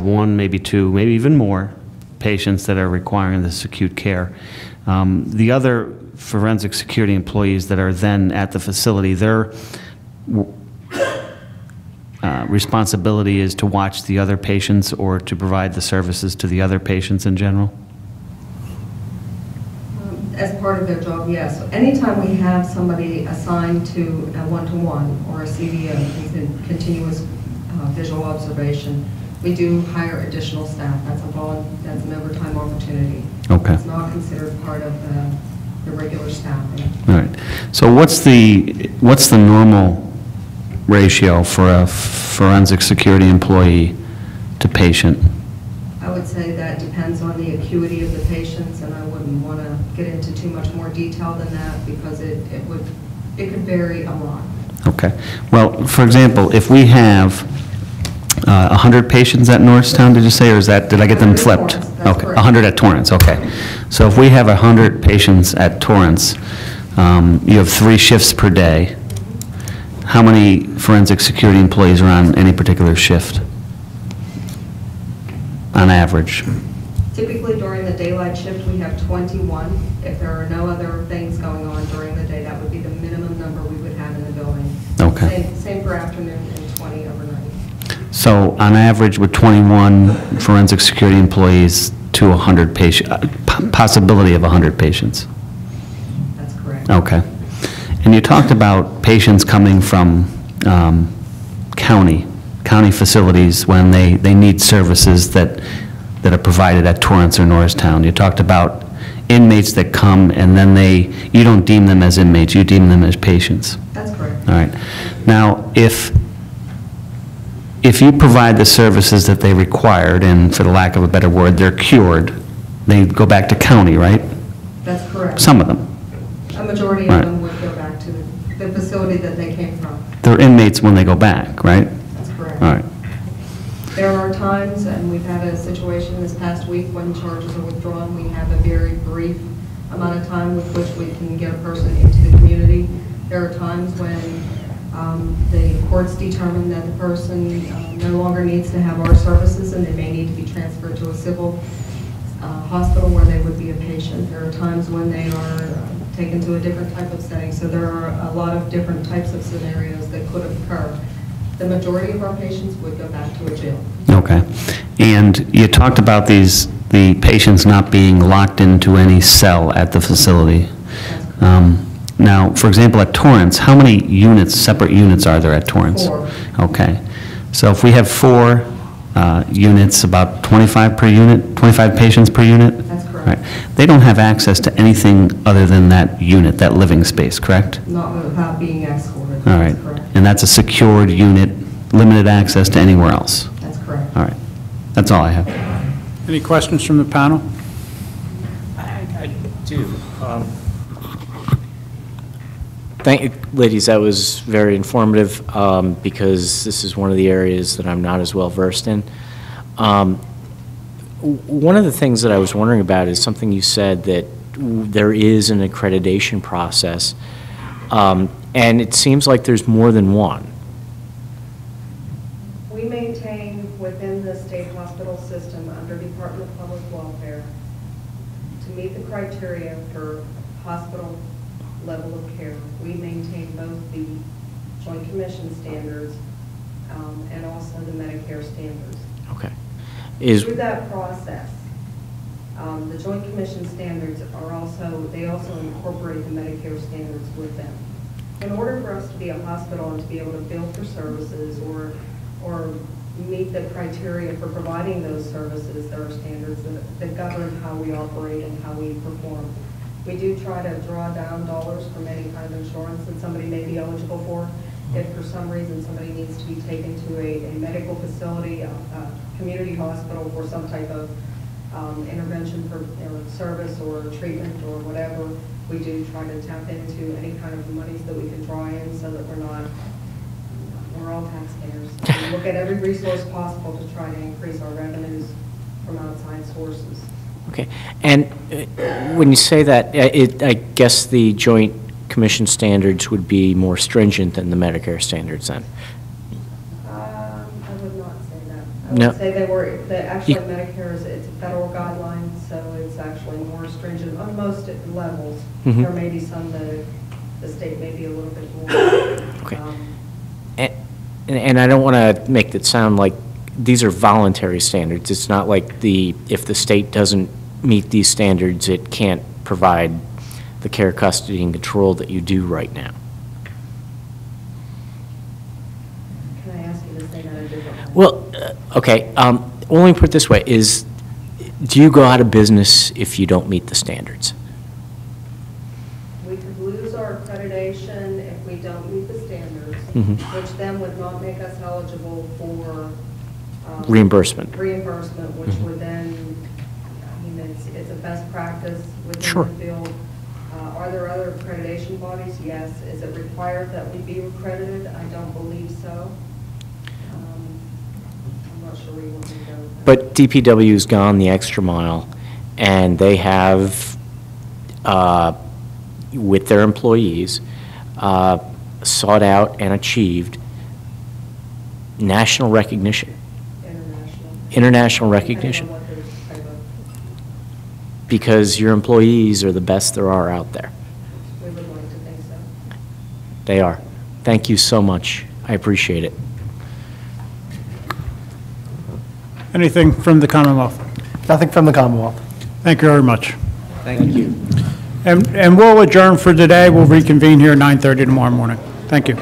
one, maybe two, maybe even more patients that are requiring this acute care. The other forensic security employees that are then at the facility, their responsibility is to watch the other patients or to provide the services to the other patients in general? As part of their job, yes. Anytime we have somebody assigned to a one-to-one or a CVO, continuous visual observation, we do hire additional staff. That's an overtime opportunity. Okay. It's not considered part of the regular staffing. All right. So what's the normal ratio for a forensic security employee to patient? I would say that depends on the acuity of the patients, and I wouldn't want to get into too much more detail than that because it could vary a lot. Okay. Well, for example, if we have 100 patients at Norristown, did you say, or did I get them flipped? Okay, 100 at Torrance, okay. So if we have 100 patients at Torrance, you have 3 shifts per day. How many forensic security employees are on any particular shift, on average? Typically during the daylight shift, we have 21. If there are no other things going on during the day, that would be the minimum number we would have in the building. Okay. Same for afternoon and 20 overnight. So on average, with 21 forensic security employees to 100 patient, possibility of 100 patients? That's correct. Okay. And you talked about patients coming from county facilities when they need services that are provided at Torrance or Norristown. You talked about inmates that come and then you don't deem them as inmates, you deem them as patients. That's correct. All right. Now, if you provide the services that they required, and for the lack of a better word, they're cured, they go back to county, right? That's correct. Some of them. A majority of them would go back to the facility that they came from. They're inmates when they go back, right? That's correct. All right. There are times, and we've had a situation this past week when charges are withdrawn. We have a very brief amount of time with which we can get a person into the community. There are times when the courts determine that the person no longer needs to have our services and they may need to be transferred to a civil hospital where they would be a patient. There are times when they are taken to a different type of setting. So there are a lot of different types of scenarios that could occur. The majority of our patients would go back to a jail. Okay. And you talked about the patients not being locked into any cell at the facility. Now, for example, at Torrance, how many separate units are there at Torrance? 4. Okay. So if we have 4 units, about 25 per unit, 25 patients per unit? That's correct. Right. They don't have access to anything other than that unit, that living space, correct? Not without being escorted. All right. That's correct. And that's a secured unit, limited access to anywhere else? That's correct. All right. That's all I have. Any questions from the panel? I do. Thank you, ladies. That was very informative because this is one of the areas that I'm not as well versed in. One of the things that I was wondering about is something you said, that there is an accreditation process, and it seems like there's more than one. We maintain within the state hospital system under Department of Public Welfare to meet the criteria for hospital level of care. We maintain both the Joint Commission standards and also the Medicare standards. Okay. Through that process, the Joint Commission standards they also incorporate the Medicare standards with them. In order for us to be a hospital and to be able to bill for services or meet the criteria for providing those services, there are standards that govern how we operate and how we perform. We do try to draw down dollars from any kind of insurance that somebody may be eligible for. If for some reason somebody needs to be taken to a medical facility, a community hospital for some type of intervention for service or treatment or whatever, we do try to tap into any kind of monies that we can draw in so that we're all taxpayers. We look at every resource possible to try to increase our revenues from outside sources. Okay. And when you say that, I guess the Joint Commission standards would be more stringent than the Medicare standards then? I would not say that. I No. would say actually Medicare it's a federal guideline, so it's actually more stringent on most levels. Mhm. There may be some that the state may be a little bit more. Okay. And I don't want to make it sound like these are voluntary standards. It's not like if the state doesn't meet these standards, it can't provide the care, custody, and control that you do right now. Can I ask you to say that a different way? Well, okay, well, let me put it this way, do you go out of business if you don't meet the standards? We could lose our accreditation if we don't meet the standards, Mhm. which then would not make us eligible for Reimbursement. Reimbursement, which Mhm. would then, I mean, it's a best practice within Sure. the field. Are there other accreditation bodies? Yes. Is it required that we be accredited? I don't believe so. I'm not sure where you want me to go with that. But DPW's gone the extra mile, and they have, with their employees, sought out and achieved national recognition, international recognition, Depending on what their type of- because your employees are the best there are out there. we would like to think so. They are. Thank you so much. I appreciate it. Anything from the Commonwealth? Nothing from the Commonwealth. Thank you very much. Thank you. And we'll adjourn for today. We'll reconvene here at 9:30 tomorrow morning. Thank you.